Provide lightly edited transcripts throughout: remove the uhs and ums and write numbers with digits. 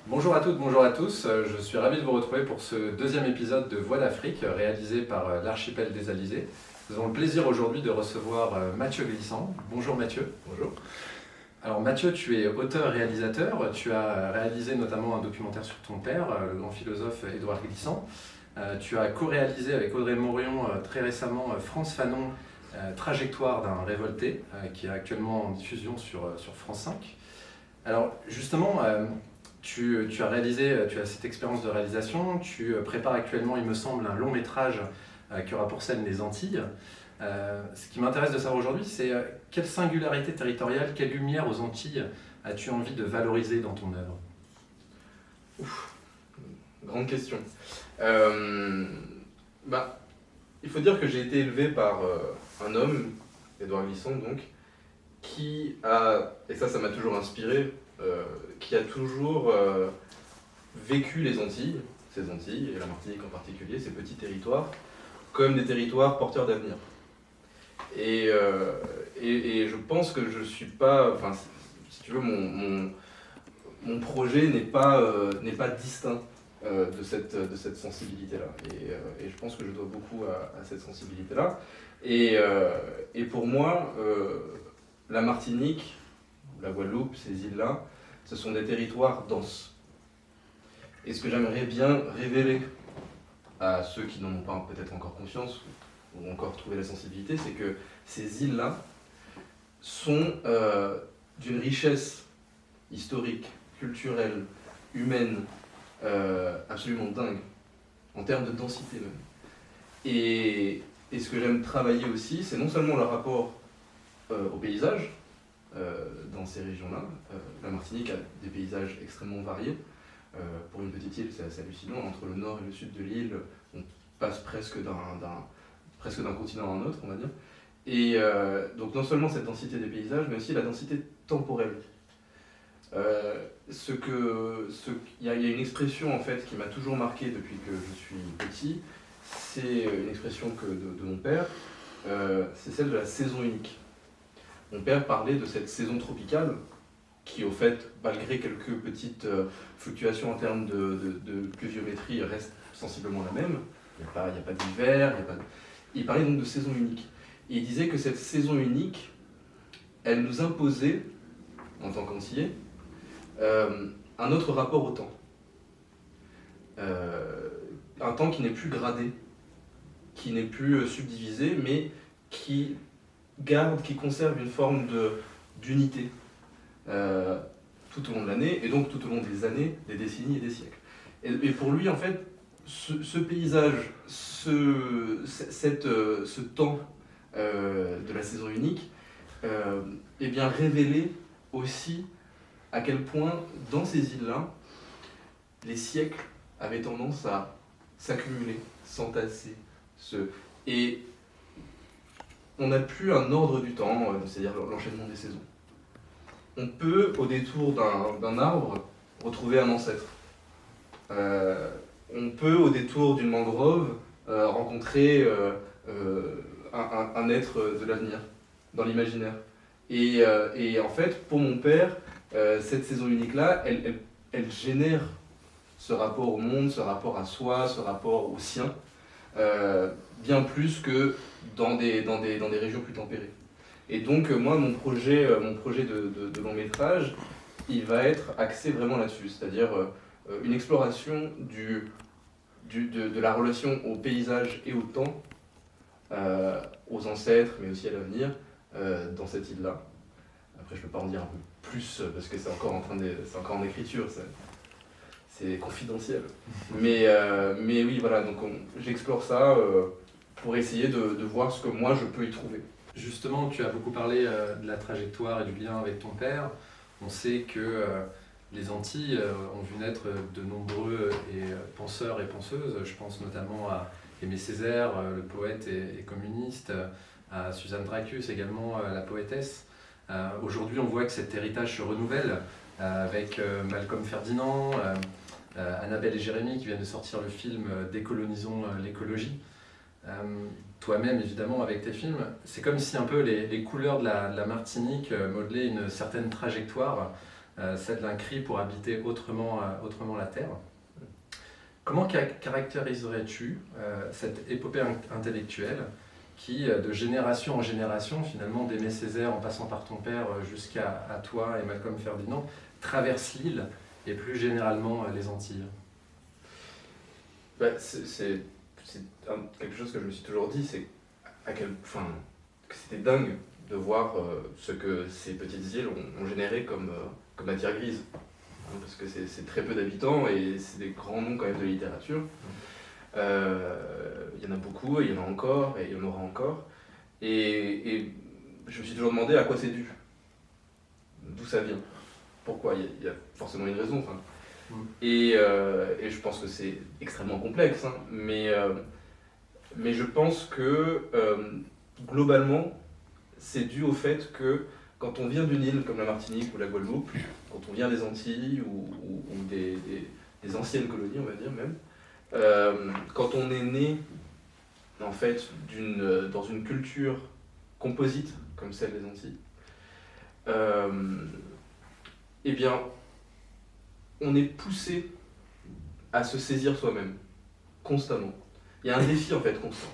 Bonjour à toutes, bonjour à tous. Je suis ravi de vous retrouver pour ce deuxième épisode de Voix d'Afrique réalisé par l'archipel des Alizés. Nous avons le plaisir aujourd'hui de recevoir Mathieu Glissant. Bonjour Mathieu. Bonjour. Alors Mathieu, tu es auteur-réalisateur. Tu as réalisé notamment un documentaire sur ton père, le grand philosophe Édouard Glissant. Tu as co-réalisé avec Audrey Morion très récemment Frantz Fanon, Trajectoire d'un révolté, qui est actuellement en diffusion sur France 5. Alors justement, tu as cette expérience de réalisation, tu prépares actuellement, il me semble, un long métrage qui aura pour scène les Antilles. Ce qui m'intéresse de savoir aujourd'hui, c'est quelle singularité territoriale, quelle lumière aux Antilles as-tu envie de valoriser dans ton œuvre? Grande question. Il faut dire que j'ai été élevé par un homme, Édouard Glissant donc, qui a, et ça m'a toujours inspiré, qui a toujours vécu les Antilles, ces Antilles, et la Martinique en particulier, ces petits territoires, comme des territoires porteurs d'avenir. Et je pense que je suis pas, enfin, si tu veux, mon projet n'est pas distinct de cette sensibilité-là. Et je pense que je dois beaucoup à cette sensibilité-là. Et pour moi, la Martinique, la Guadeloupe, ces îles-là, ce sont des territoires denses. Et ce que j'aimerais bien révéler à ceux qui n'en ont pas peut-être encore conscience ou encore trouvé la sensibilité, c'est que ces îles-là sont d'une richesse historique, culturelle, humaine, absolument dingue, en termes de densité même. Et ce que j'aime travailler aussi, c'est non seulement le rapport au paysage, dans ces régions-là. La Martinique a des paysages extrêmement variés. Pour une petite île, c'est assez hallucinant. Entre le nord et le sud de l'île, on passe presque d'un continent à un autre, on va dire. Et donc non seulement cette densité des paysages, mais aussi la densité temporelle. Il y a une expression en fait qui m'a toujours marqué depuis que je suis petit. C'est une expression de mon père. C'est celle de la saison unique. Mon père parlait de cette saison tropicale qui, au fait, malgré quelques petites fluctuations en termes de pluviométrie, reste sensiblement la même. Il n'y a pas d'hiver, il parlait donc de saison unique. Et il disait que cette saison unique, elle nous imposait, en tant qu'Antillais, un autre rapport au temps. Un temps qui n'est plus gradé, qui n'est plus subdivisé, mais qui conserve une forme d'unité tout au long de l'année, et donc tout au long des années, des décennies et des siècles. Et pour lui, en fait, ce paysage, ce temps de la saison unique, est bien révélé aussi à quel point, dans ces îles-là, les siècles avaient tendance à s'accumuler, s'entasser, et on n'a plus un ordre du temps, c'est-à-dire l'enchaînement des saisons. On peut, au détour d'un arbre, retrouver un ancêtre. On peut, au détour d'une mangrove, rencontrer un être de l'avenir, dans l'imaginaire. Et en fait, pour mon père, cette saison unique-là, elle génère ce rapport au monde, ce rapport à soi, ce rapport au sien, bien plus que dans des régions plus tempérées. Et donc moi, mon projet de long métrage, il va être axé vraiment là-dessus, c'est-à-dire une exploration de la relation au paysage et au temps, aux ancêtres, mais aussi à l'avenir, dans cette île-là. Après, je ne peux pas en dire un peu plus, parce que c'est encore en écriture, c'est confidentiel. Mais oui, voilà, donc j'explore ça pour essayer de voir ce que moi je peux y trouver. Justement, tu as beaucoup parlé de la trajectoire et du lien avec ton père. On sait que les Antilles ont vu naître de nombreux penseurs et penseuses. Je pense notamment à Aimé Césaire, le poète et communiste, à Suzanne Dracus également, la poétesse. Aujourd'hui, on voit que cet héritage se renouvelle avec Malcolm Ferdinand, Annabelle et Jérémie qui viennent de sortir le film Décolonisons l'écologie. Toi-même, évidemment, avec tes films, c'est comme si un peu les couleurs de la Martinique modelaient une certaine trajectoire celle d'un cri pour habiter autrement la terre. Comment caractériserais-tu cette épopée intellectuelle qui, de génération en génération, finalement, d'Aimé Césaire en passant par ton père jusqu'à toi et Malcolm Ferdinand, traverse l'île et plus généralement les Antilles? C'est quelque chose que je me suis toujours dit, c'est que c'était dingue de voir ce que ces petites îles ont généré comme matière grise. Parce que c'est très peu d'habitants et c'est des grands noms quand même de littérature. Il y en a beaucoup, et il y en a encore, et il y en aura encore. Et je me suis toujours demandé à quoi c'est dû. D'où ça vient. Pourquoi? Il y a forcément une raison. Et je pense que c'est extrêmement complexe. Mais je pense que globalement, c'est dû au fait que quand on vient d'une île comme la Martinique ou la Guadeloupe, quand on vient des Antilles ou des anciennes colonies, on va dire même, quand on est né en fait dans une culture composite comme celle des Antilles, eh bien, on est poussé à se saisir soi-même, constamment. Il y a un défi en fait constant.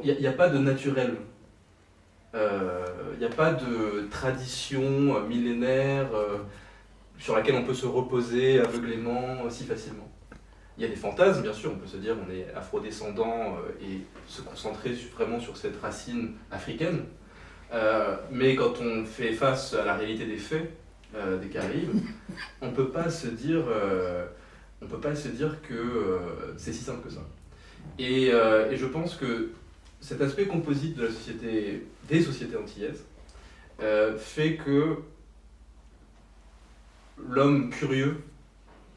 Il n'y a pas de naturel. Il n'y a pas de tradition millénaire sur laquelle on peut se reposer aveuglément si facilement. Il y a des fantasmes, bien sûr, on peut se dire on est afrodescendant et se concentrer vraiment sur cette racine africaine. Mais quand on fait face à la réalité des faits des Caraïbes, on ne peut pas se dire que c'est si simple que ça. Et je pense que cet aspect composite de des sociétés antillaises fait que l'homme curieux,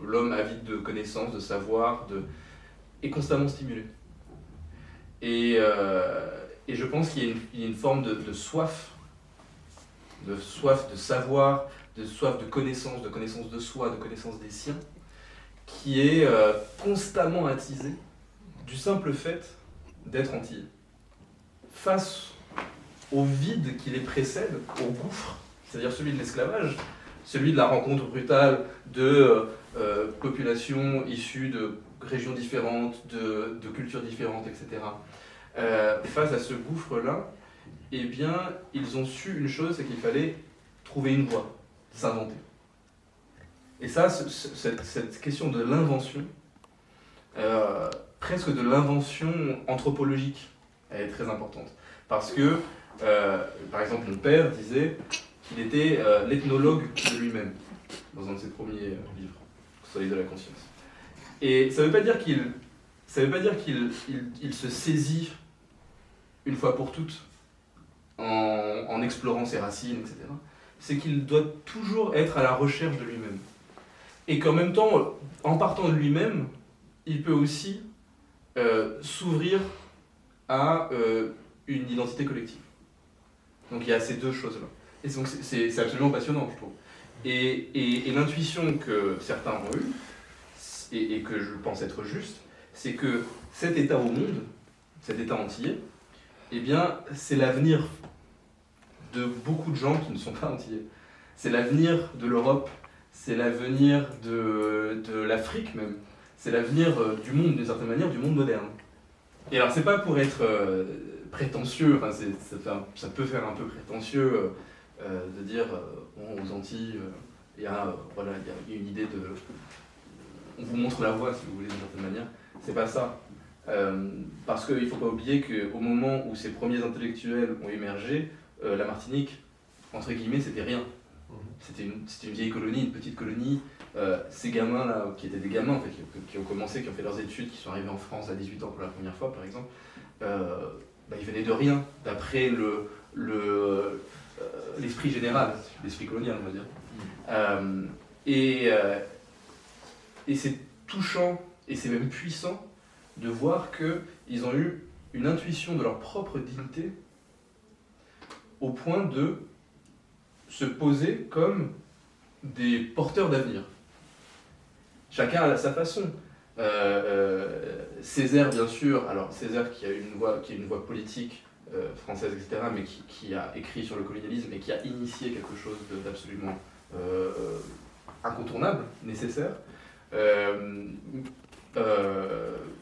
l'homme avide de connaissances, de savoir, est constamment stimulé. Et je pense qu'il y a une forme de soif de savoir, de soif de connaissance de soi, de connaissance des siens, qui est constamment attisée du simple fait d'être antillais. Face au vide qui les précède, au gouffre, c'est-à-dire celui de l'esclavage, celui de la rencontre brutale de populations issues de régions différentes, de cultures différentes, etc. Face à ce gouffre-là, eh bien, ils ont su une chose, c'est qu'il fallait trouver une voie, s'inventer. Et ça, cette question de l'invention, presque de l'invention anthropologique, elle est très importante. Parce que, par exemple, mon père disait qu'il était l'ethnologue de lui-même, dans un de ses premiers livres, Soleil de la conscience. Et ça ne veut pas dire qu'il se saisit une fois pour toutes en explorant ses racines, etc. C'est qu'il doit toujours être à la recherche de lui-même. Et qu'en même temps, en partant de lui-même, il peut aussi s'ouvrir à une identité collective. Donc il y a ces deux choses-là. Et donc c'est absolument passionnant, je trouve. Et l'intuition que certains ont eue, et que je pense être juste, c'est que cet état au monde, cet état antillais, eh bien, c'est l'avenir de beaucoup de gens qui ne sont pas antillais. C'est l'avenir de l'Europe, c'est l'avenir de l'Afrique même, c'est l'avenir du monde, d'une certaine manière, du monde moderne. Et alors, c'est pas pour être prétentieux, enfin, ça peut faire un peu prétentieux de dire, bon, aux Antilles, il y a une idée de... On vous montre la voie, si vous voulez, d'une certaine manière. C'est pas ça. Parce qu'il ne faut pas oublier qu'au moment où ces premiers intellectuels ont émergé, la Martinique, entre guillemets, c'était rien. C'était une vieille colonie, une petite colonie. Ces gamins-là, qui étaient des gamins en fait, qui ont commencé, qui ont fait leurs études, qui sont arrivés en France à 18 ans pour la première fois, par exemple, ils venaient de rien, d'après l'esprit général, l'esprit colonial, on va dire. Et c'est touchant, et c'est même puissant, de voir qu'ils ont eu une intuition de leur propre dignité au point de se poser comme des porteurs d'avenir. Chacun à sa façon. Césaire, bien sûr, alors Césaire qui a une voix politique française, etc., mais qui a écrit sur le colonialisme et qui a initié quelque chose d'absolument incontournable, nécessaire.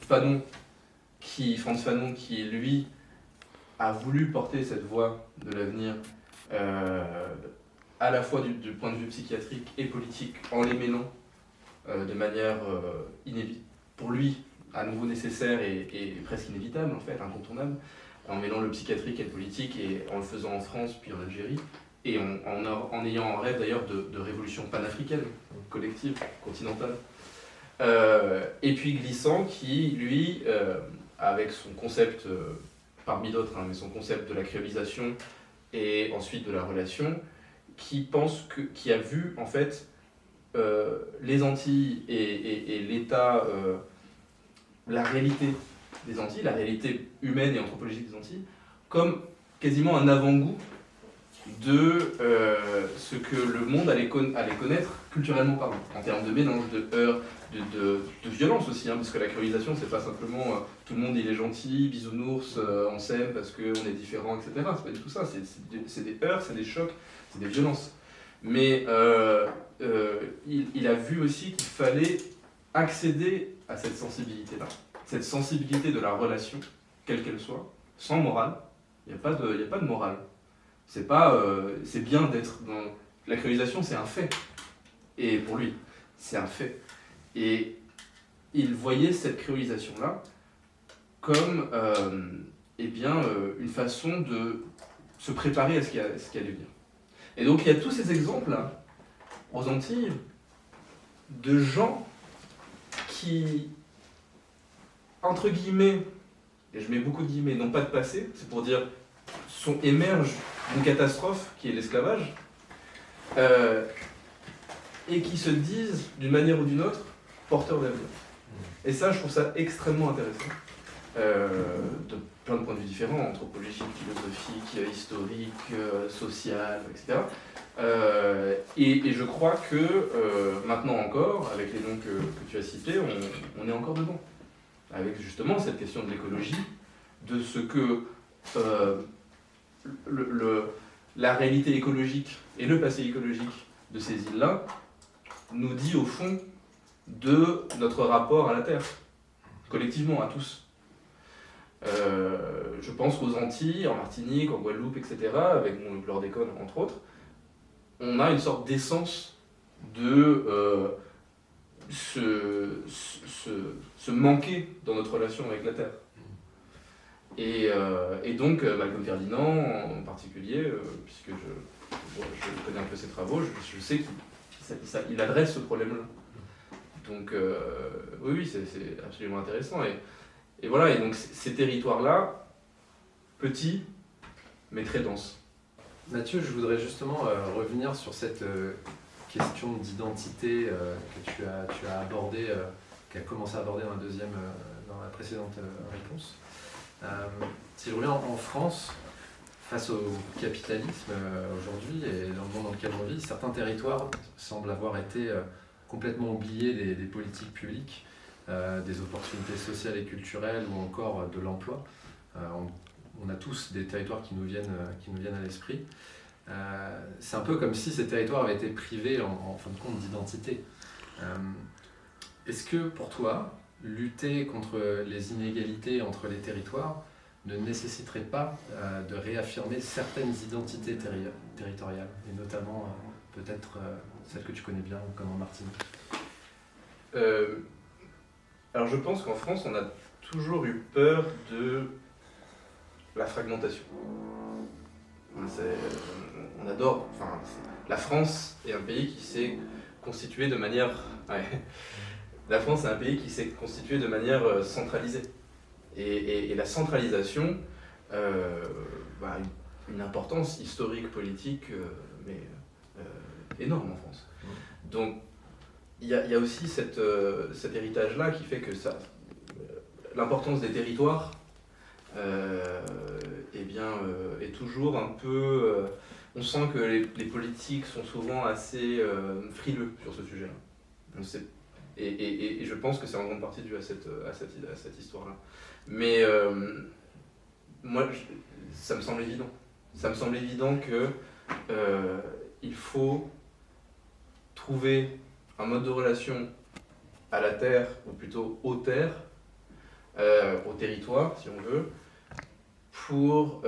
Frantz Fanon, qui lui a voulu porter cette voie de l'avenir à la fois du point de vue psychiatrique et politique, en les mêlant de manière pour lui à nouveau nécessaire et presque inévitable en fait, incontournable, en mêlant le psychiatrique et le politique et en le faisant en France puis en Algérie et en ayant un rêve d'ailleurs de révolution panafricaine, collective, continentale. Et puis Glissant qui lui, avec son concept, parmi d'autres, mais son concept de la créolisation et ensuite de la relation, qui a vu en fait les Antilles et l'État, la réalité des Antilles, la réalité humaine et anthropologique des Antilles, comme quasiment un avant-goût de ce que le monde allait connaître culturellement parlant, en termes de mélange, de heurts, de violence aussi, parce que la créolisation, c'est pas simplement tout le monde il est gentil, bisounours, on s'aime parce qu'on est différent, etc. C'est pas du tout ça, c'est des heurts, c'est des chocs, c'est des violences. Mais il a vu aussi qu'il fallait accéder à cette sensibilité-là, cette sensibilité de la relation, quelle qu'elle soit, sans morale. Il n'y a pas de morale. C'est bien d'être dans... La créolisation, c'est un fait. Et pour lui, c'est un fait. Et il voyait cette créolisation-là comme une façon de se préparer à ce qui allait venir. Et donc il y a tous ces exemples-là, aux Antilles, de gens qui, entre guillemets, et je mets beaucoup de guillemets, n'ont pas de passé, c'est pour dire, émergent d'une catastrophe qui est l'esclavage, et qui se disent, d'une manière ou d'une autre, porteurs d'avenir. Et ça, je trouve ça extrêmement intéressant, de plein de points de vue différents, anthropologique, philosophique, historique, social, etc. Et je crois que, maintenant encore, avec les noms que tu as cités, on est encore dedans. Avec justement cette question de l'écologie, de ce que la réalité écologique et le passé écologique de ces îles-là nous dit au fond de notre rapport à la Terre, collectivement, à tous. Je pense qu'aux Antilles, en Martinique, en Guadeloupe, etc., avec le chlordécone entre autres, on a une sorte d'essence de se manquer dans notre relation avec la Terre. Et donc, Malcolm Ferdinand en particulier, puisque je connais un peu ses travaux, je sais qu'il adresse ce problème-là. Donc, oui, c'est absolument intéressant. Et voilà, et donc ces territoires-là, petits, mais très denses. Mathieu, je voudrais justement revenir sur cette question d'identité que tu as abordée, qui a commencé à aborder dans la précédente réponse. Si je reviens en France, face au capitalisme aujourd'hui et dans le monde dans lequel on vit, certains territoires semblent avoir été complètement oubliés des politiques publiques, des opportunités sociales et culturelles ou encore de l'emploi. On a tous des territoires qui nous viennent à l'esprit. C'est un peu comme si ces territoires avaient été privés en fin de compte d'identité. Est-ce que pour toi, lutter contre les inégalités entre les territoires ne nécessiterait pas de réaffirmer certaines identités territoriales, et notamment peut-être celles que tu connais bien, comme en Martinique? Alors je pense qu'en France, on a toujours eu peur de la fragmentation. On adore... Enfin, la France est un pays qui s'est constitué de manière... Ouais. La France est un pays qui s'est constitué de manière centralisée. Et la centralisation, une importance historique, politique, mais énorme en France. Donc, il y a aussi cet héritage-là qui fait que l'importance des territoires est toujours un peu... on sent que les politiques sont souvent assez frileux sur ce sujet-là. Et je pense que c'est en grande partie dû à cette histoire-là. Mais moi, ça me semble évident. Ça me semble évident que il faut trouver un mode de relation à la terre, ou plutôt aux terres, au territoire, si on veut, pour,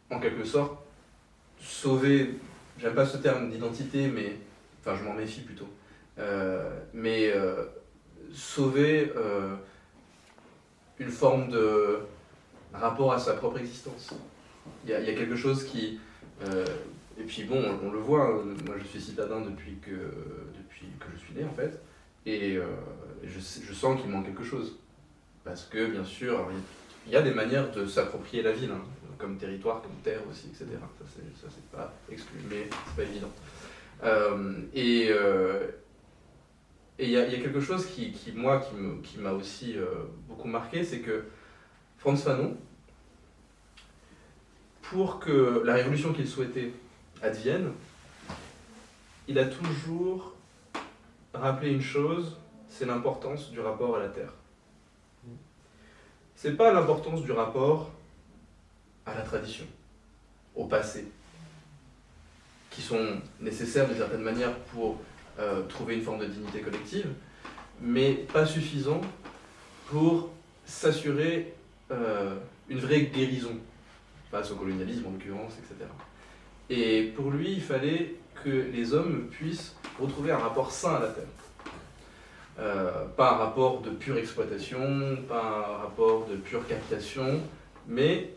en quelque sorte, sauver, j'aime pas ce terme d'identité, mais, enfin je m'en méfie plutôt, mais sauver une forme de rapport à sa propre existence. Il y a quelque chose qui... et puis bon, on le voit, hein, moi je suis citadin depuis que je suis né en fait, et je sens qu'il manque quelque chose. Parce que bien sûr, alors, il y a des manières de s'approprier la ville, hein, comme territoire, comme terre aussi, etc. Ça c'est pas exclu, mais c'est pas évident. Et il y a quelque chose qui m'a aussi beaucoup marqué, c'est que Frantz Fanon, pour que la révolution qu'il souhaitait advienne, il a toujours rappelé une chose, c'est l'importance du rapport à la terre. C'est pas l'importance du rapport à la tradition, au passé, qui sont nécessaires d'une certaine manière pour trouver une forme de dignité collective, mais pas suffisant pour s'assurer une vraie guérison face au colonialisme en l'occurrence, etc. Et pour lui, il fallait que les hommes puissent retrouver un rapport sain à la terre. Pas un rapport de pure exploitation, pas un rapport de pure captation, mais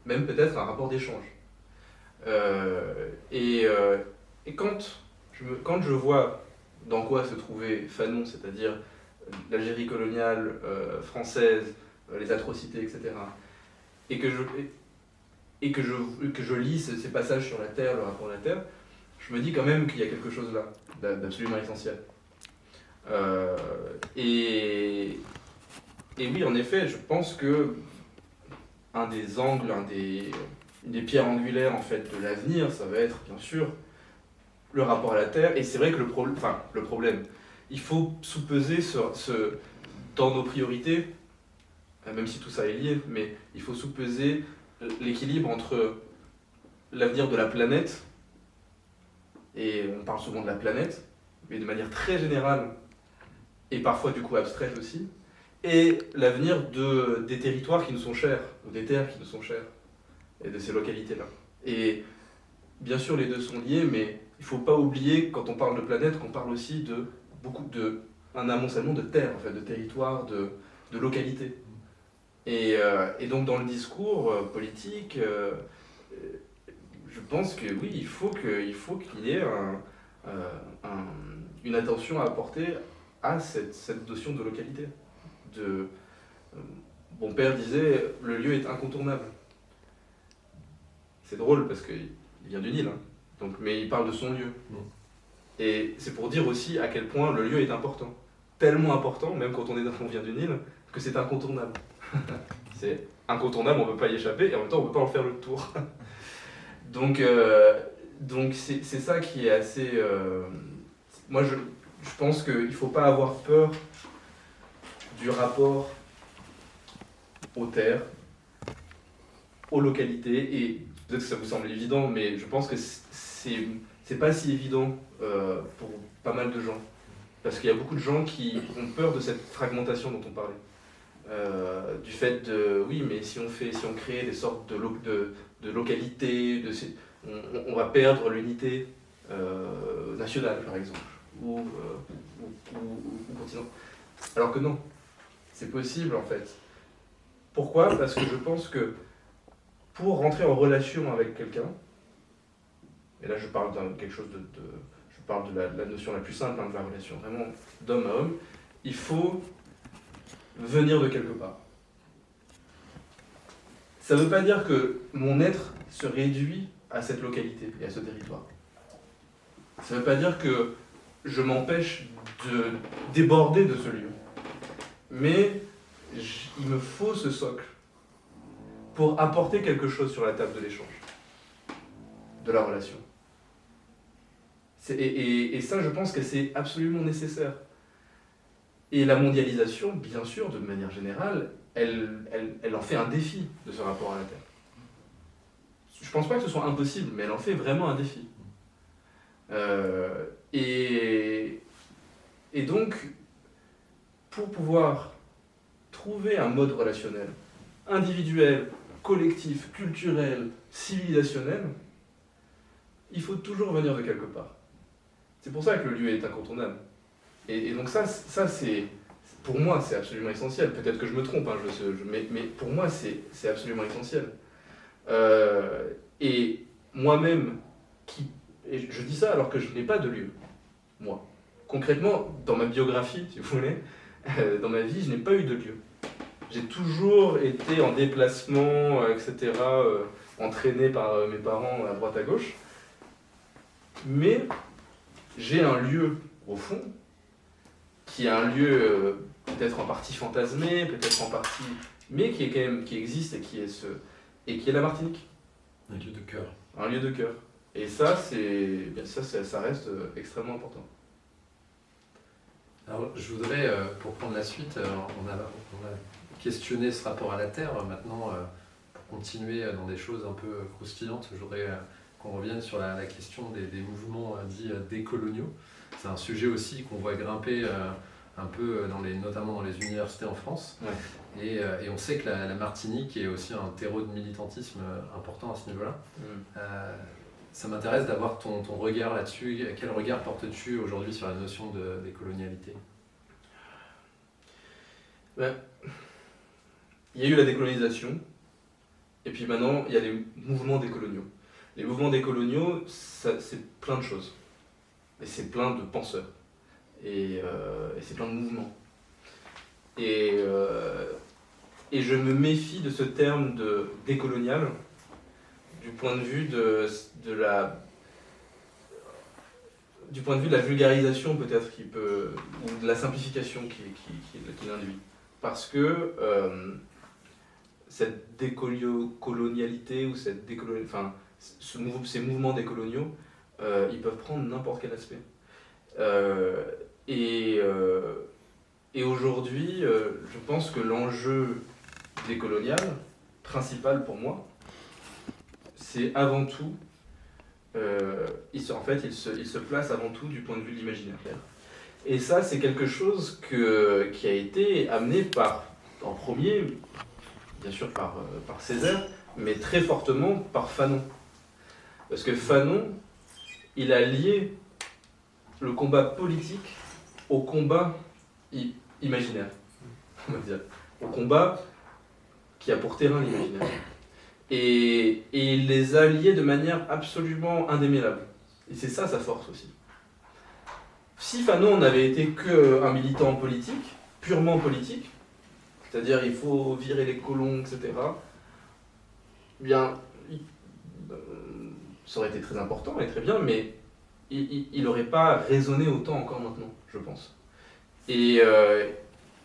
même peut-être un rapport d'échange. Et quand je vois dans quoi se trouvait Fanon, c'est-à-dire l'Algérie coloniale française, les atrocités, etc., et que je lis ces passages sur la terre, le rapport à la terre, je me dis quand même qu'il y a quelque chose là, d'absolument essentiel. Et oui, en effet, je pense que un des angles, une des pierres angulaires en fait de l'avenir, ça va être bien sûr le rapport à la terre. Et c'est vrai que le problème, il faut sous-peser dans nos priorités, même si tout ça est lié, mais il faut sous-peser l'équilibre entre l'avenir de la planète, et on parle souvent de la planète, mais de manière très générale, et parfois du coup abstraite aussi, et l'avenir des territoires qui nous sont chers, ou des terres qui nous sont chères, et de ces localités-là. Et bien sûr, les deux sont liés, mais il ne faut pas oublier, quand on parle de planète, qu'on parle aussi un amoncellement de terres, en fait, de territoires, de localités. Et donc dans le discours politique, je pense que oui, il faut qu'il y ait une attention à apporter à cette notion de localité. Mon père disait, le lieu est incontournable. C'est drôle parce qu'il vient du Nil, hein, mais il parle de son lieu. Et c'est pour dire aussi à quel point le lieu est important. Tellement important, même quand on vient du Nil, que c'est incontournable. C'est incontournable, on ne peut pas y échapper, et en même temps on ne peut pas en faire le tour. Donc c'est ça qui est assez... Moi je pense qu'il ne faut pas avoir peur du rapport aux terres, aux localités, et peut-être que ça vous semble évident, mais je pense que c'est pas si évident pour pas mal de gens. Parce qu'il y a beaucoup de gens qui ont peur de cette fragmentation dont on parlait. Du fait de, oui, mais si on crée des sortes de localités, on va perdre l'unité nationale, par exemple, ou continentale. Alors que non, c'est possible en fait. Pourquoi ? Parce que je pense que pour rentrer en relation avec quelqu'un, et là je parle quelque chose je parle de la notion la plus simple de la relation, vraiment d'homme à homme, il faut venir de quelque part. Ça ne veut pas dire que mon être se réduit à cette localité et à ce territoire. Ça ne veut pas dire que je m'empêche de déborder de ce lieu. Mais il me faut ce socle pour apporter quelque chose sur la table de l'échange, de la relation. Et ça, je pense que c'est absolument nécessaire. Et la mondialisation, bien sûr, de manière générale, elle en fait un défi de ce rapport à la Terre. Je ne pense pas que ce soit impossible, mais elle en fait vraiment un défi. Et donc, pour pouvoir trouver un mode relationnel individuel, collectif, culturel, civilisationnel, il faut toujours venir de quelque part. C'est pour ça que le lieu est incontournable. Et donc ça c'est, pour moi, c'est absolument essentiel. Peut-être que je me trompe, hein, mais pour moi, c'est absolument essentiel. Et moi-même, et je dis ça alors que je n'ai pas de lieu, moi. Concrètement, dans ma biographie, si vous voulez, dans ma vie, je n'ai pas eu de lieu. J'ai toujours été en déplacement, etc., entraîné par mes parents à droite à gauche. Mais j'ai un lieu, au fond, qui est un lieu peut-être en partie fantasmé, peut-être en partie, mais qui est quand même, qui existe et qui est la Martinique. Un lieu de cœur. Un lieu de cœur. Et ça, ça reste extrêmement important. Alors, je voudrais, pour prendre la suite, on a questionné ce rapport à la Terre. Maintenant, pour continuer dans des choses un peu croustillantes, je voudrais qu'on revienne sur la question des mouvements dits décoloniaux. C'est un sujet aussi qu'on voit grimper un peu, notamment dans les universités en France. Ouais. Et on sait que la Martinique est aussi un terreau de militantisme important à ce niveau-là. Ça m'intéresse d'avoir ton regard là-dessus. Quel regard portes-tu aujourd'hui sur la notion de décolonialité ? Ben, il y a eu la décolonisation, et puis maintenant il y a les mouvements décoloniaux. Les mouvements décoloniaux, c'est plein de choses. Et c'est plein de penseurs. Et c'est plein de mouvements. Et je me méfie de ce terme de décolonial du point de vue de la vulgarisation peut-être ou de la simplification qui l'induit. Parce que cette décolonialité ou ces mouvements décoloniaux, ils peuvent prendre n'importe quel aspect. Et aujourd'hui, je pense que l'enjeu décolonial principal pour moi, c'est avant tout, il se place avant tout du point de vue de l'imaginaire. Et ça, c'est quelque chose qui a été amené en premier, bien sûr par Césaire, mais très fortement par Fanon. Parce que Fanon, il a lié le combat politique au combat imaginaire, on va dire, au combat qui a pour terrain l'imaginaire. Et il les a liés de manière absolument indémêlable. Et c'est ça sa force aussi. Si Fanon n'avait été qu'un militant politique, purement politique, c'est-à-dire il faut virer les colons, etc., bien, ça aurait été très important et très bien, mais il n'aurait pas résonné autant encore maintenant, je pense. Et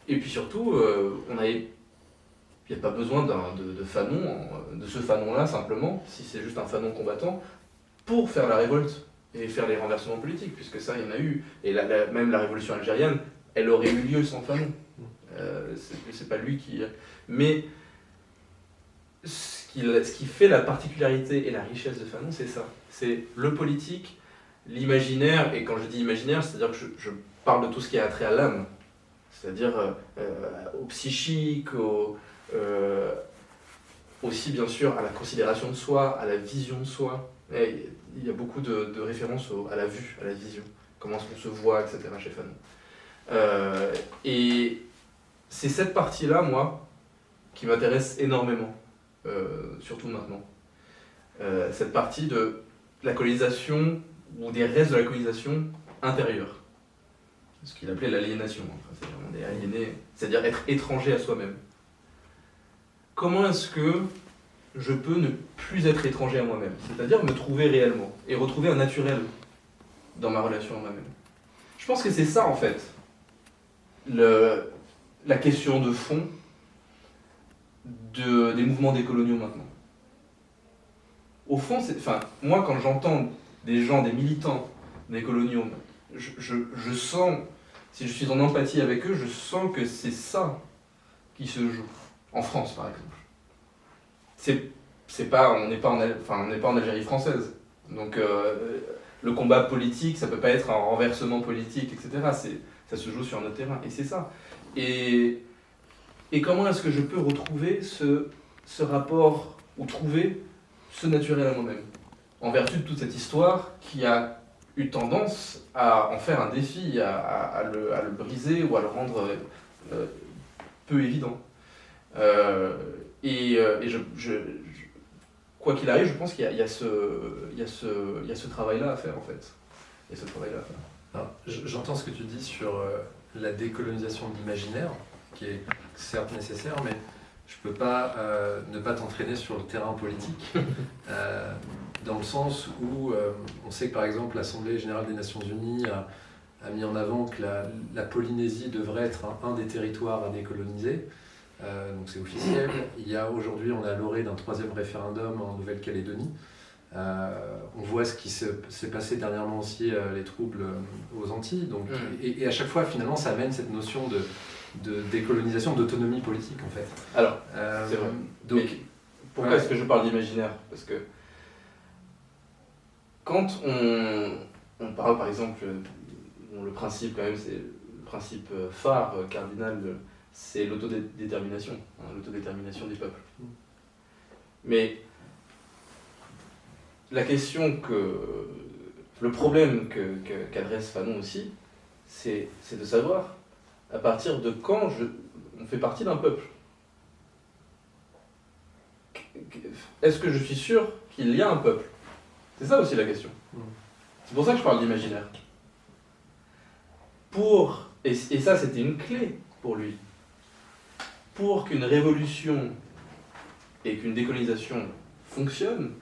puis surtout, il n'y a pas besoin de Fanon, de ce Fanon-là simplement, si c'est juste un Fanon combattant, pour faire la révolte et faire les renversements politiques, puisque ça, il y en a eu. Et même la révolution algérienne, elle aurait eu lieu sans Fanon. C'est pas lui qui... Mais ce qui fait la particularité et la richesse de Fanon, c'est ça. C'est le politique, l'imaginaire, et quand je dis imaginaire, c'est-à-dire que je parle de tout ce qui a trait à l'âme, c'est-à-dire au psychique, aussi bien sûr à la considération de soi, à la vision de soi. Et il y a beaucoup de références à la vue, à la vision, comment est-ce qu'on se voit, etc. chez Fanon. Et c'est cette partie-là, moi, qui m'intéresse énormément, surtout maintenant. Cette partie de la colonisation, ou des restes de la colonisation intérieure. Ce qu'il appelait l'aliénation. Enfin, on est aliéné, c'est-à-dire être étranger à soi-même. Comment est-ce que je peux ne plus être étranger à moi-même, c'est-à-dire me trouver réellement et retrouver un naturel dans ma relation à moi-même. Je pense que c'est ça en fait, la question de fond des mouvements décoloniaux maintenant. Au fond, moi quand j'entends des gens, des militants décoloniaux, je sens, si je suis en empathie avec eux, je sens que c'est ça qui se joue, en France par exemple. On n'est pas en Algérie française. Donc le combat politique, ça peut pas être un renversement politique, etc. Ça se joue sur notre terrain, et c'est ça. Et comment est-ce que je peux retrouver ce rapport, ou trouver ce naturel à moi-même, en vertu de toute cette histoire qui a eu tendance à en faire un défi, à le briser ou à le rendre peu évident. Quoi qu'il arrive, je pense qu'il y a ce travail-là à faire, en fait. Il y a ce travail-là à faire. Alors, j'entends ce que tu dis sur la décolonisation de l'imaginaire, qui est certes nécessaire, mais je ne peux pas ne pas t'entraîner sur le terrain politique, dans le sens où on sait que par exemple l'Assemblée générale des Nations Unies a mis en avant que la Polynésie devrait être un des territoires à décoloniser. Donc c'est officiel. Aujourd'hui, on est à l'orée d'un 3e référendum en Nouvelle-Calédonie. On voit ce qui s'est passé dernièrement aussi, les troubles aux Antilles. Donc, et à chaque fois, finalement, ça amène cette notion de décolonisation, d'autonomie politique, en fait. Alors, c'est vrai. Donc, mais pourquoi est-ce que je parle d'imaginaire? Parce que quand on parle, par exemple, le principe, quand même, c'est le principe phare, cardinal, c'est l'autodétermination, l'autodétermination des peuples. Mais la question le problème qu'adresse Fanon aussi, c'est de savoir à partir de quand on fait partie d'un peuple. Est-ce que je suis sûr qu'il y a un peuple? C'est ça aussi la question. C'est pour ça que je parle d'imaginaire. Et ça, c'était une clé pour lui. Pour qu'une révolution et qu'une décolonisation fonctionnent,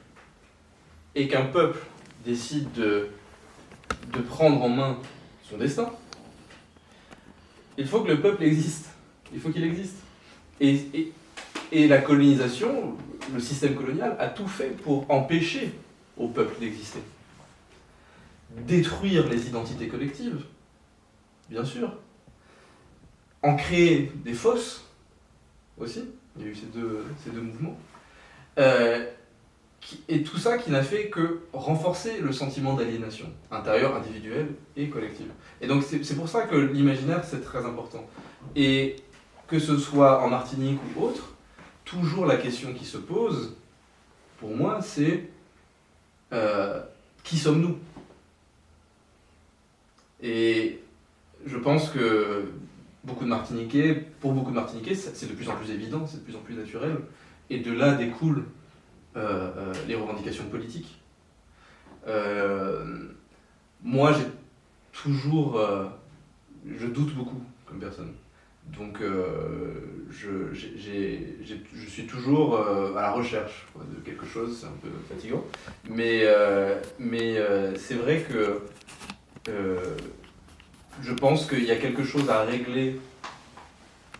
et qu'un peuple décide de prendre en main son destin, il faut que le peuple existe. Il faut qu'il existe. Et la colonisation, le système colonial, a tout fait pour empêcher au peuple d'exister. Détruire les identités collectives, bien sûr. En créer des fausses, aussi. Il y a eu ces deux mouvements. Et tout ça qui n'a fait que renforcer le sentiment d'aliénation, intérieure, individuelle et collective. Et donc c'est pour ça que l'imaginaire, c'est très important. Et que ce soit en Martinique ou autre, toujours la question qui se pose, pour moi, c'est qui sommes-nous? Et je pense que pour beaucoup de Martiniquais, c'est de plus en plus évident, c'est de plus en plus naturel, et de là découlent les revendications politiques. Moi, j'ai toujours... je doute beaucoup comme personne. Donc, je suis toujours à la recherche de quelque chose, c'est un peu fatigant. Mais c'est vrai que je pense qu'il y a quelque chose à régler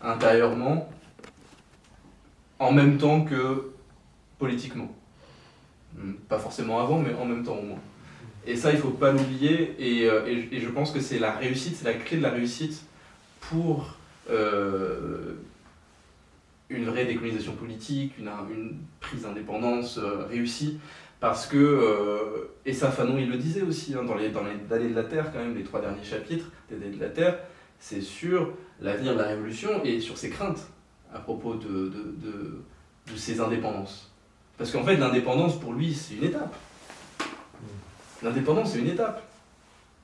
intérieurement, en même temps que politiquement. Pas forcément avant, mais en même temps au moins. Et ça, il ne faut pas l'oublier, et je pense que c'est la réussite, c'est la clé de la réussite pour une vraie décolonisation politique, une prise d'indépendance réussie, parce que, et ça Fanon il le disait aussi, hein, dans les Dalles de la Terre, quand même, les 3 derniers chapitres des Dalles de la Terre, c'est sur l'avenir de la Révolution et sur ses craintes à propos de ces indépendances. Parce qu'en fait, l'indépendance, pour lui, c'est une étape. L'indépendance, c'est une étape.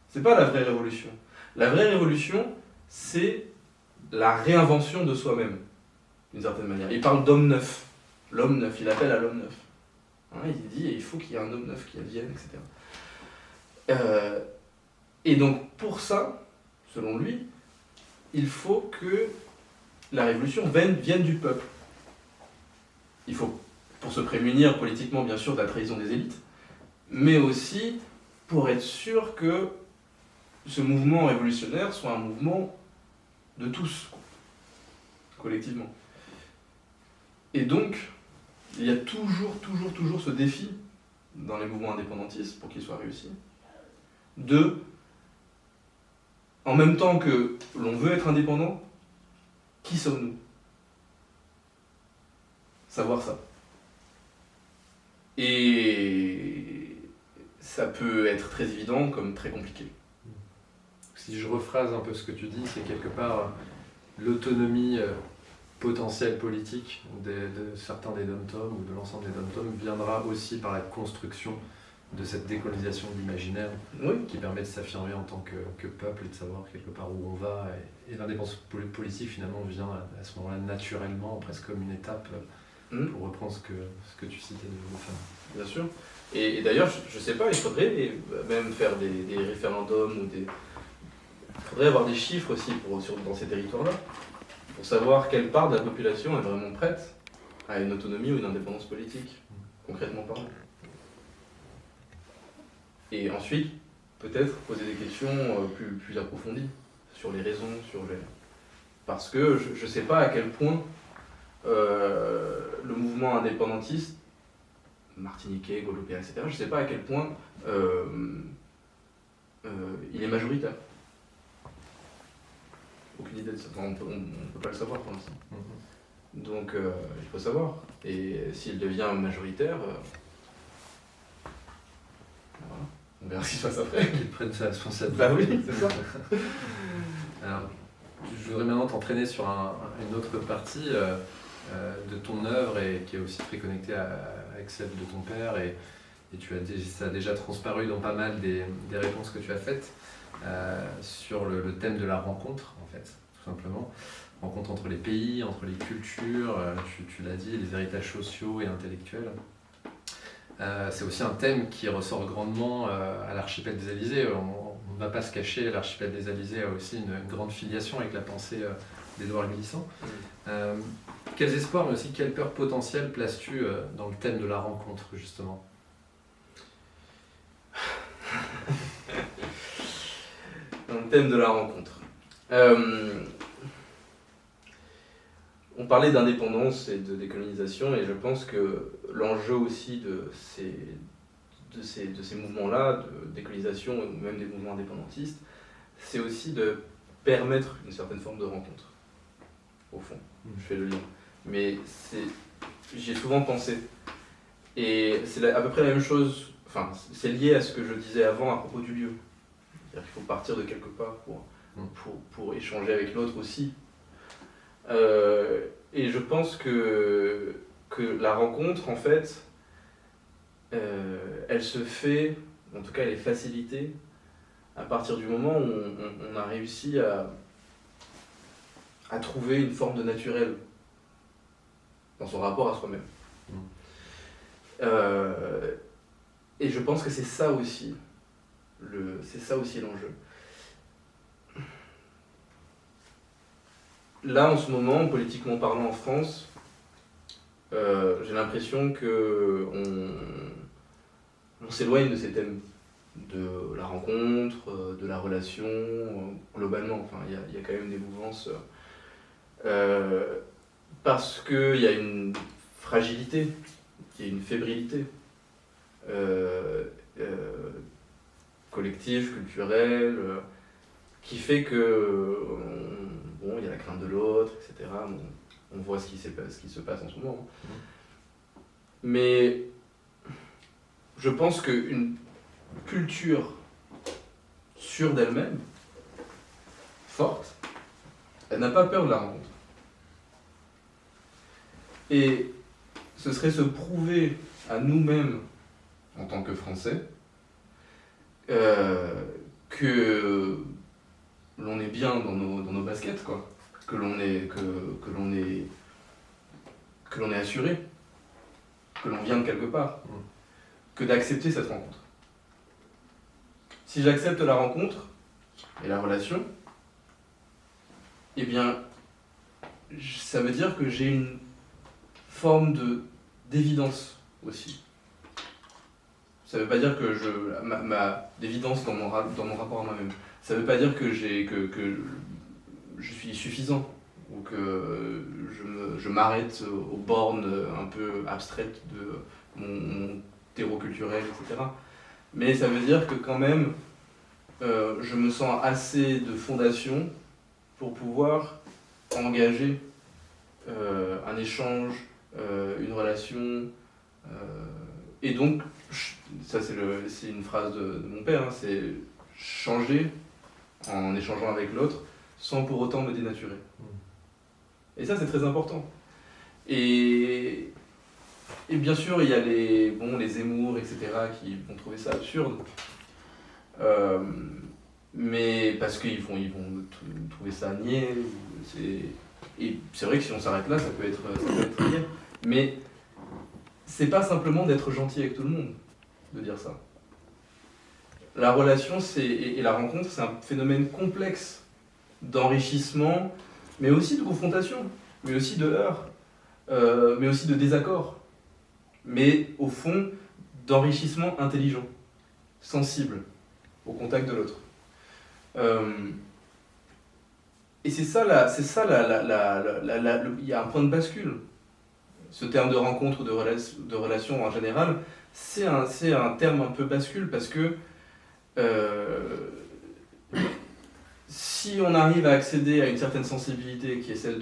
C'est pas la vraie révolution. La vraie révolution, c'est la réinvention de soi-même, d'une certaine manière. Il parle d'homme neuf. L'homme neuf, il appelle à l'homme neuf. Hein, il dit, il faut qu'il y ait un homme neuf qui advienne, etc. Et donc, pour ça, selon lui, il faut que la révolution vienne du peuple. Il faut, pour se prémunir politiquement, bien sûr, de la trahison des élites, mais aussi pour être sûr que ce mouvement révolutionnaire soit un mouvement de tous, collectivement. Et donc, il y a toujours ce défi dans les mouvements indépendantistes, pour qu'ils soient réussis, en même temps que l'on veut être indépendant, qui sommes-nous? Savoir ça. Et ça peut être très évident comme très compliqué. Si je rephrase un peu ce que tu dis, c'est quelque part l'autonomie potentielle politique de certains des dom-toms ou de l'ensemble des dom-toms viendra aussi par la construction de cette décolonisation de l'imaginaire qui permet de s'affirmer en tant que peuple et de savoir quelque part où on va. Et l'indépendance politique finalement vient à ce moment-là naturellement, presque comme une étape, pour reprendre ce que tu citais de Fanon. Bien sûr. Et d'ailleurs, je sais pas, il faudrait même faire des référendums ou des... Il faudrait avoir des chiffres aussi dans ces territoires-là, pour savoir quelle part de la population est vraiment prête à une autonomie ou une indépendance politique, concrètement parlant. Et ensuite, peut-être poser des questions plus approfondies sur les raisons, parce que je ne sais pas à quel point le mouvement indépendantiste, martiniquais, guadeloupéen, etc., je ne sais pas à quel point il est majoritaire. Aucune idée de ça. Enfin, on ne peut pas le savoir pour l'instant. Donc il faut savoir. Et s'il devient majoritaire, voilà. On verra ce qui se passe après. Qu'il prenne sa responsabilité. Bah oui, c'est ça. Alors, je voudrais maintenant t'entraîner sur une autre partie de ton œuvre et qui est aussi très connectée avec celle de ton père. Et ça a déjà transparu dans pas mal des réponses que tu as faites sur le thème de la rencontre, en fait, tout simplement. Rencontre entre les pays, entre les cultures, tu l'as dit, les héritages sociaux et intellectuels. C'est aussi un thème qui ressort grandement à l'archipel des Alizés. On ne va pas se cacher, l'archipel des Alizés a aussi une grande filiation avec la pensée d'Édouard Glissant. Quels espoirs, mais aussi quelle peur potentielle places-tu dans le thème de la rencontre, justement ? Dans le thème de la rencontre. On parlait d'indépendance et de décolonisation, et je pense que l'enjeu aussi de ces mouvements-là, de décolonisation ou même des mouvements indépendantistes, c'est aussi de permettre une certaine forme de rencontre, au fond. Je fais le lien. Mais j'y ai souvent pensé. Et c'est à peu près la même chose, enfin, c'est lié à ce que je disais avant à propos du lieu. C'est-à-dire qu'il faut partir de quelque part pour échanger avec l'autre aussi. Et je pense que la rencontre, en fait, elle se fait, en tout cas elle est facilitée, à partir du moment où on a réussi à trouver une forme de naturel dans son rapport à soi-même. Et je pense que c'est ça aussi l'enjeu. Là, en ce moment, politiquement parlant en France, j'ai l'impression qu'on s'éloigne de ces thèmes de la rencontre, de la relation, globalement. Enfin, il y a quand même des mouvances parce qu'il y a une fragilité, il y a une fébrilité collective, culturelle, qui fait que il y a la crainte de l'autre, etc. On voit ce qui se passe en ce moment. Mais je pense qu'une culture sûre d'elle-même, forte, elle n'a pas peur de la rencontre. Et ce serait se prouver à nous-mêmes, en tant que Français, que l'on est bien dans nos baskets, quoi. Que l'on est assuré, que l'on vient de quelque part, que d'accepter cette rencontre. Si j'accepte la rencontre et la relation, eh bien, ça veut dire que j'ai une forme d'évidence aussi. Ça veut pas dire que d'évidence dans mon rapport à moi-même. Ça veut pas dire que je suis suffisant ou que je m'arrête aux bornes un peu abstraites de mon terreau culturel, etc. Mais ça veut dire que quand même, je me sens assez de fondation pour pouvoir engager un échange, une relation Et donc, ça c'est une phrase de mon père, hein, c'est changer en échangeant avec l'autre sans pour autant me dénaturer. Et ça c'est très important. Et bien sûr, il y a les Zemmour, etc., qui vont trouver ça absurde. Mais parce qu'ils vont trouver ça niais. Et c'est vrai que si on s'arrête là, ça peut être niais. Mais c'est pas simplement d'être gentil avec tout le monde, de dire ça. La relation et la rencontre, c'est un phénomène complexe d'enrichissement, mais aussi de confrontation, mais aussi de heurts, mais aussi de désaccord. Mais au fond, d'enrichissement intelligent, sensible, au contact de l'autre. Et c'est ça, il y a un point de bascule. Ce terme de rencontre, de relation en général, c'est un terme un peu bascule parce que si on arrive à accéder à une certaine sensibilité qui est celle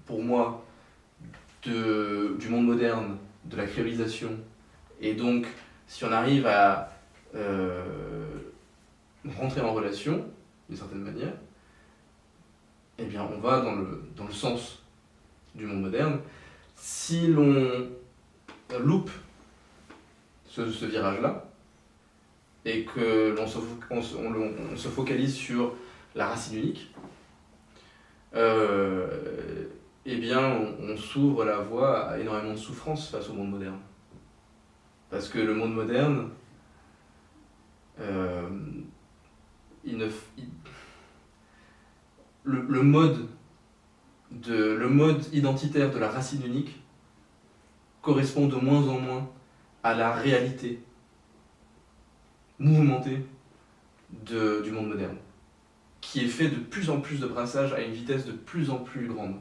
pour moi, du monde moderne, de la créolisation, et donc si on arrive à rentrer en relation, d'une certaine manière, eh bien on va dans le sens du monde moderne. Si l'on loupe ce virage-là, et que on se focalise sur la racine unique, eh bien on s'ouvre la voie à énormément de souffrance face au monde moderne. Parce que le monde moderne, le mode identitaire de la racine unique correspond de moins en moins à la réalité mouvementée du monde moderne, qui est fait de plus en plus de brassage à une vitesse de plus en plus grande,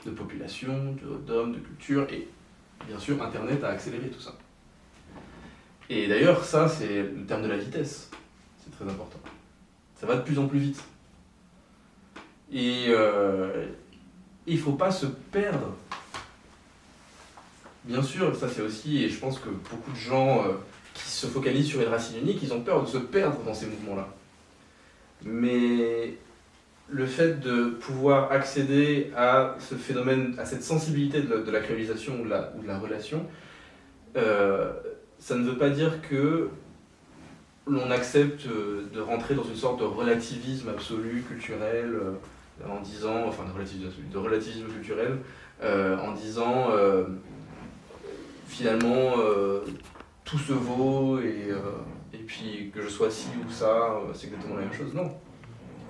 de population, d'hommes, de culture, et bien sûr Internet a accéléré tout ça. Et d'ailleurs, ça c'est le terme de la vitesse, c'est très important. Ça va de plus en plus vite. Et il ne faut pas se perdre. Bien sûr, ça c'est aussi, et je pense que beaucoup de gens qui se focalisent sur une racine unique, ils ont peur de se perdre dans ces mouvements-là. Mais le fait de pouvoir accéder à ce phénomène, à cette sensibilité de la créolisation ou de la relation, ça ne veut pas dire que l'on accepte de rentrer dans une sorte de relativisme absolu, culturel, en disant, enfin de relativisme culturel, en disant finalement tout se vaut et puis que je sois ci ou ça, c'est exactement la même chose. Non.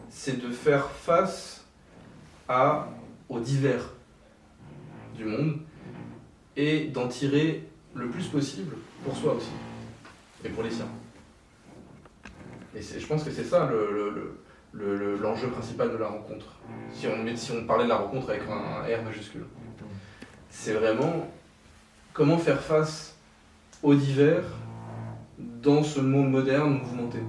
C'est de faire face aux divers du monde et d'en tirer le plus possible pour soi aussi et pour les siens. Et je pense que c'est ça l'enjeu principal de la rencontre. Si on parlait de la rencontre avec un R majuscule. C'est vraiment comment faire face aux divers dans ce monde moderne mouvementé.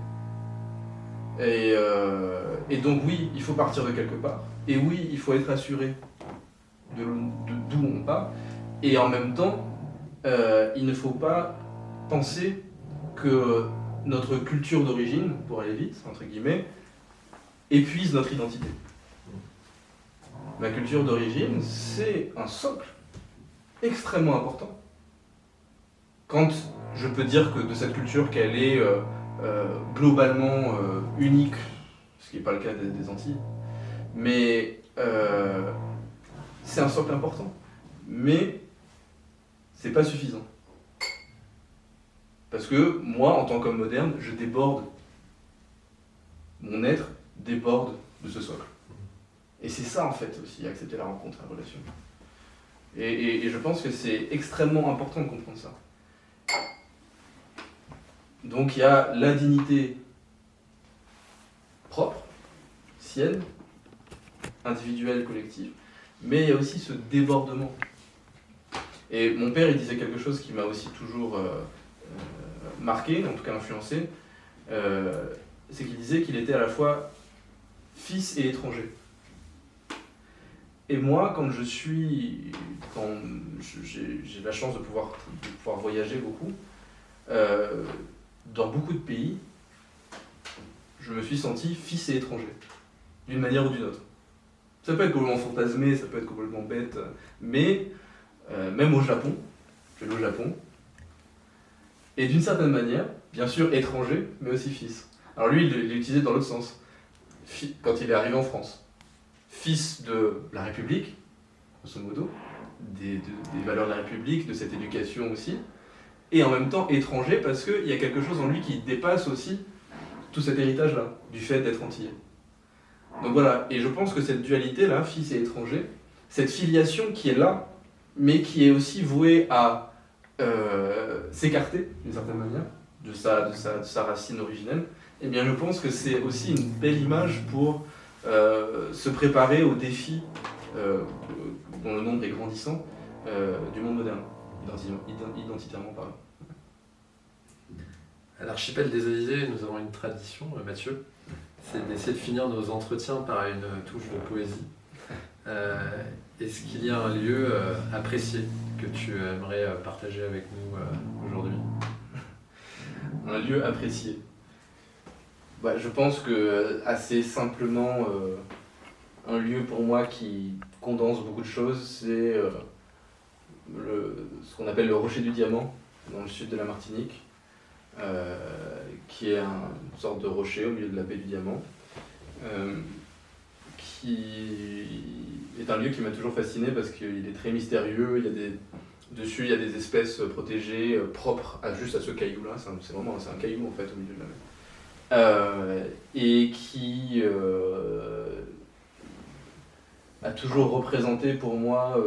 Et donc oui, il faut partir de quelque part. Et oui, il faut être assuré de d'où on part. Et en même temps, il ne faut pas penser que notre culture d'origine, pour aller vite, entre guillemets, épuise notre identité. Ma culture d'origine, c'est un socle extrêmement important. Quand je peux dire que de cette culture qu'elle est globalement unique, ce qui n'est pas le cas des Antilles, mais c'est un socle important. Mais c'est pas suffisant. Parce que moi, en tant qu'homme moderne, je déborde. Mon être déborde de ce socle. Et c'est ça, en fait, aussi, accepter la rencontre, la relation. Et je pense que c'est extrêmement important de comprendre ça. Donc il y a la dignité propre, sienne, individuelle, collective, mais il y a aussi ce débordement. Et mon père, il disait quelque chose qui m'a aussi toujours marqué, en tout cas influencé, c'est qu'il disait qu'il était à la fois fils et étranger. Et moi, quand j'ai la chance de pouvoir voyager beaucoup, dans beaucoup de pays, je me suis senti fils et étranger, d'une manière ou d'une autre. Ça peut être complètement fantasmé, ça peut être complètement bête, mais même au Japon, je vais aller au Japon, et d'une certaine manière, bien sûr étranger, mais aussi fils. Alors lui, il l'a utilisé dans l'autre sens, quand il est arrivé en France. Fils de la République, grosso modo, des valeurs de la République, de cette éducation aussi, et en même temps étranger parce qu'il y a quelque chose en lui qui dépasse aussi tout cet héritage-là, du fait d'être antillais. Donc voilà, et je pense que cette dualité-là, fils et étranger, cette filiation qui est là, mais qui est aussi vouée à s'écarter, d'une certaine manière, de sa racine originelle, eh bien je pense que c'est aussi une belle image pour se préparer aux défis dont le nombre est grandissant du monde moderne, identitairement parlant. À l'archipel des Alizés, nous avons une tradition, Mathieu, c'est d'essayer de finir nos entretiens par une touche de poésie. Est-ce qu'il y a un lieu apprécié que tu aimerais partager avec nous aujourd'hui ? Un lieu apprécié. Bah, je pense que assez simplement, un lieu pour moi qui condense beaucoup de choses, c'est ce qu'on appelle le Rocher du Diamant, dans le sud de la Martinique, qui est une sorte de rocher au milieu de la baie du Diamant, qui est un lieu qui m'a toujours fasciné parce qu'il est très mystérieux. Dessus il y a des espèces protégées propres juste à ce caillou-là. C'est un caillou en fait au milieu de la mer. Et qui a toujours représenté pour moi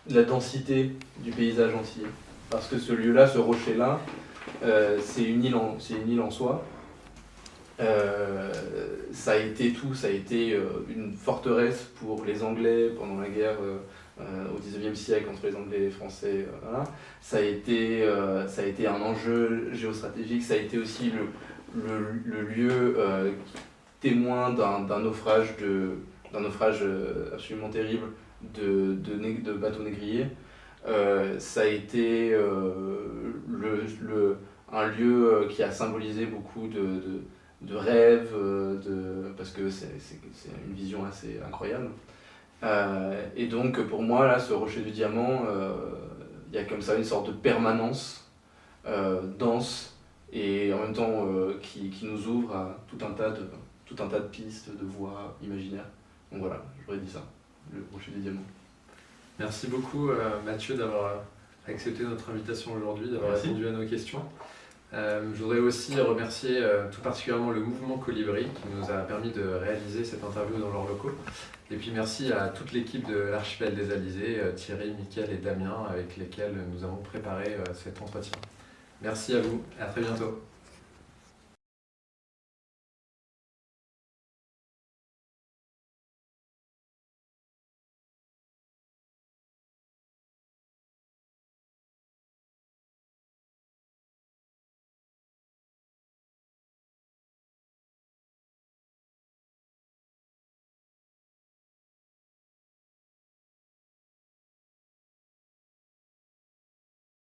la densité du paysage antillais. Parce que ce lieu-là, ce rocher-là, c'est une île en soi. Ça a été tout, ça a été une forteresse pour les Anglais pendant la guerre au XIXe siècle entre les Anglais et les Français. Voilà. Ça a été un enjeu géostratégique, ça a été aussi le lieu témoin d'un naufrage absolument terrible de bateaux négriers. Ça a été un lieu qui a symbolisé beaucoup de rêves, parce que c'est une vision assez incroyable. Et donc pour moi, là, ce Rocher du Diamant, il y a comme ça une sorte de permanence dense et en même temps qui nous ouvre à tout un tas de pistes, de voies imaginaires. Donc voilà, j'aurais dit ça, le Rocher du Diamant. Merci beaucoup Mathieu d'avoir accepté notre invitation aujourd'hui, d'avoir répondu à nos questions. Je voudrais aussi remercier tout particulièrement le mouvement Colibri qui nous a permis de réaliser cette interview dans leurs locaux. Et puis merci à toute l'équipe de l'archipel des Alizés, Thierry, Mickaël et Damien, avec lesquels nous avons préparé cet entretien. Merci à vous, à très bientôt.